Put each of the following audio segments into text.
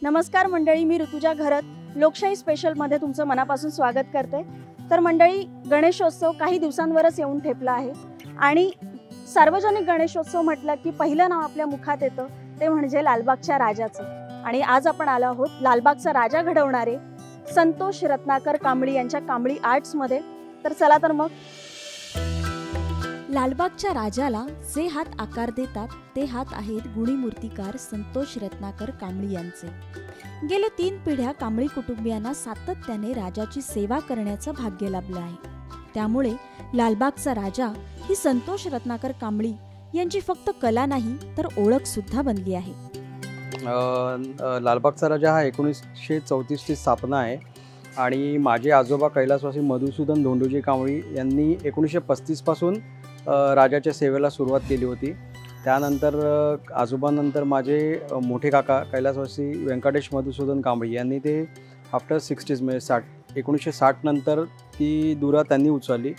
नमस्कार मंडळी, मी ऋतुजा घरत लोकशाही स्पेशलमध्ये तुमचं मनापासून स्वागत करते। तर मंडळी, गणेशोत्सव काही दिवसांवरच येऊन ठेपला आहे आणि सार्वजनिक गणेशोत्सव म्हटलं की पहिलं नाव आपल्या मुखात येतं ते म्हणजे लालबागच्या राजाचं। आणि आज आपण आलो आहोत लालबागचा राजा घडवणारे संतोष रत्नाकर कांबळी यांच्या कांबळी आर्ट्समध्ये। तर चला तर मग। लालबागच्या राजाला जे हात आकार देतात ते हात आहेत गुणी मूर्तिकार संतोष रत्नाकर कांबळी यांचे। गेले 3 पिढ्या कांबळी कुटुंबियांना सातत्याने राजाची सेवा करण्याचं भाग्य लाभलं आहे। त्यामुळे लालबागचा राजा ही संतोष रत्नाकर कांबळी यांची फक्त कला नाही तर ओळख सुद्धा बनली आहे। लालबागचा राजा हा 1934 ची स्थापना आहे आणि माझे आजोबा कैलासवासी मधुसूदन धोंडोजी कांबळी यांनी 1935 पासून राजाच्या सेवेला सुरुवात केली होती। त्यानंतर आजोबांनंतर माझे मोठे काका कैलासवासी व्यंकटेश मधुसूदन कांबळी यांनी ते आफ्टर 60s म्हणजे 1960 नंतर ती धुरा त्यांनी उचलली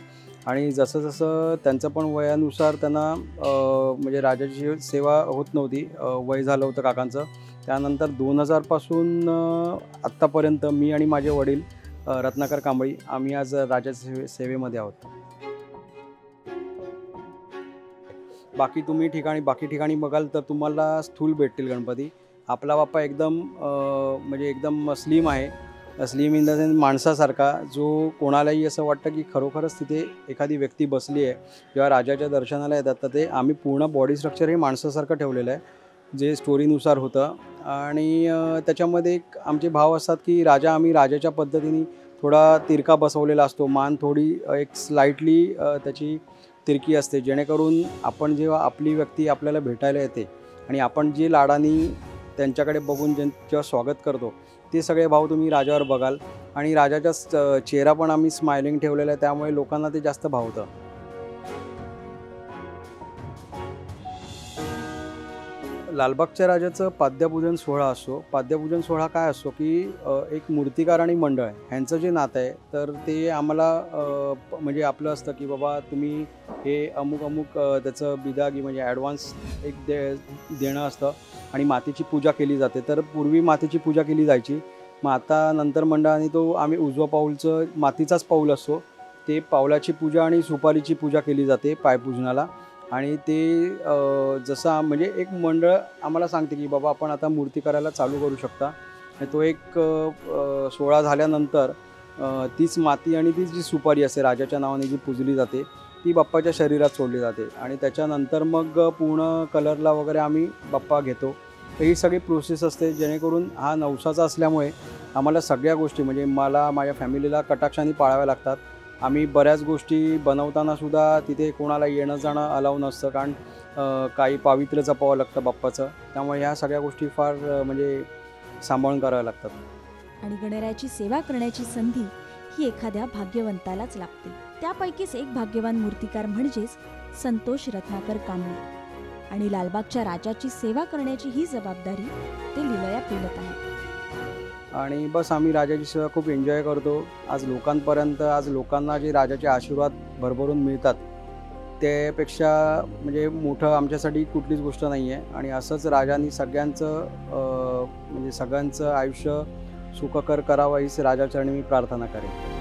आणि जसं जसं त्यांचं पण वयानुसार त्यांना म्हणजे राजाची सेवा होत नव्हती, वय झालं होतं काकांचं। त्यानंतर 2000 पासून आत्तापर्यंत मी आणि माझे वडील रत्नाकर कांबळी आम्ही आज राजाच्या सेवेमध्ये आहोत। बाकी ठिकाणी बघाल तर तुम्हाला स्थूल भेटतील गणपती। आपला बाप्पा एकदम म्हणजे एकदम स्लिम आहे, स्लिम इन द सेन्स माणसासारखा, जो कोणालाही असं वाटतं की खरोखरच तिथे एखादी व्यक्ती बसली आहे। जेव्हा राजाच्या दर्शनाला येतात तर ते आम्ही पूर्ण बॉडी स्ट्रक्चर हे माणसासारखं ठेवलेलं आहे, जे स्टोरीनुसार होतं। आणि त्याच्यामध्ये एक आमचे भाव असतात की आम्ही राजाच्या पद्धतीने थोडा तिरका बसवलेला असतो, मान थोडी एक स्लाइटली त्याची तिरकी असते, जेणेकरून आपण जेव्हा आपली व्यक्ती आपल्याला भेटायला येते आणि आपण जे लाडानी त्यांच्याकडे बघून जेव्हा स्वागत करतो ते सगळे भाव तुम्ही राजावर बघाल। आणि राजाचा चेहरा पण आम्ही स्माइलिंग ठेवलेला आहे, त्यामुळे लोकांना ते जास्त भावतं। लालबागच्या राजाचं पाद्यपूजन सोहळा असतो। पाद्यपूजन सोहळा काय असतो की एक मूर्तिकार आणि मंडळ ह्यांचं जे नातं आहे तर ते आम्हाला म्हणजे आपलं असतं की बाबा तुम्ही हे अमुक त्याचं बिदागी म्हणजे ॲडव्हान्स एक देणं असतं आणि मातीची पूजा केली जाते। तर पूर्वी मातीची पूजा केली जायची, मग आता नंतर मंडळाने तो आम्ही उजवा पाऊलचं मातीचाच पाऊल असतो ते पाऊलाची पूजा आणि सुपारीची पूजा केली जाते पायपूजनाला। आणि ते जसं म्हणजे एक मंडळ आम्हाला सांगते की बाबा आपण आता मूर्ती करायला चालू करू शकता। तो एक सोहळा झाल्यानंतर तीच माती आणि ती जी सुपारी असते राजाच्या नावाने जी पूजली जाते ती बाप्पाच्या शरीरात सोडली जाते आणि त्याच्यानंतर मग पूर्ण कलरला वगैरे आम्ही बाप्पा घेतो। तर ही सगळी प्रोसेस असते, जेणेकरून हा नवसाचा असल्यामुळे आम्हाला सगळ्या गोष्टी म्हणजे मला माझ्या फॅमिलीला कटाक्षाने पाळाव्या लागतात। आम्ही बऱ्याच गोष्टी बनवताना सुद्धा तिथे कोणाला येणं जाणं अलाव नसतं, कारण काही पावित्र्य जपावं लागतं बाप्पाचं, त्यामुळे ह्या सगळ्या गोष्टी फार म्हणजे सांभाळून कराव्या लागतात। आणि गणरायाची सेवा करण्याची संधी ही एखाद्या भाग्यवंतालाच लाभते। त्यापैकीच एक भाग्यवान मूर्तिकार म्हणजेच संतोष रत्नाकर कांबळी। आणि लालबागच्या राजाची सेवा करण्याची ही जबाबदारी ते लीलया पेलत आहेत। आणि बस आम्ही राजाची सेवा खूप एन्जॉय करतो। आज लोकांना जे राजाचे आशीर्वाद भरभरून मिळतात त्यापेक्षा म्हणजे मोठं आमच्यासाठी कुठलीच गोष्ट नाही आहे। आणि असंच राजांनी सगळ्यांचं आयुष्य सुखकर करावं हीच राजाचरणी मी प्रार्थना करेन।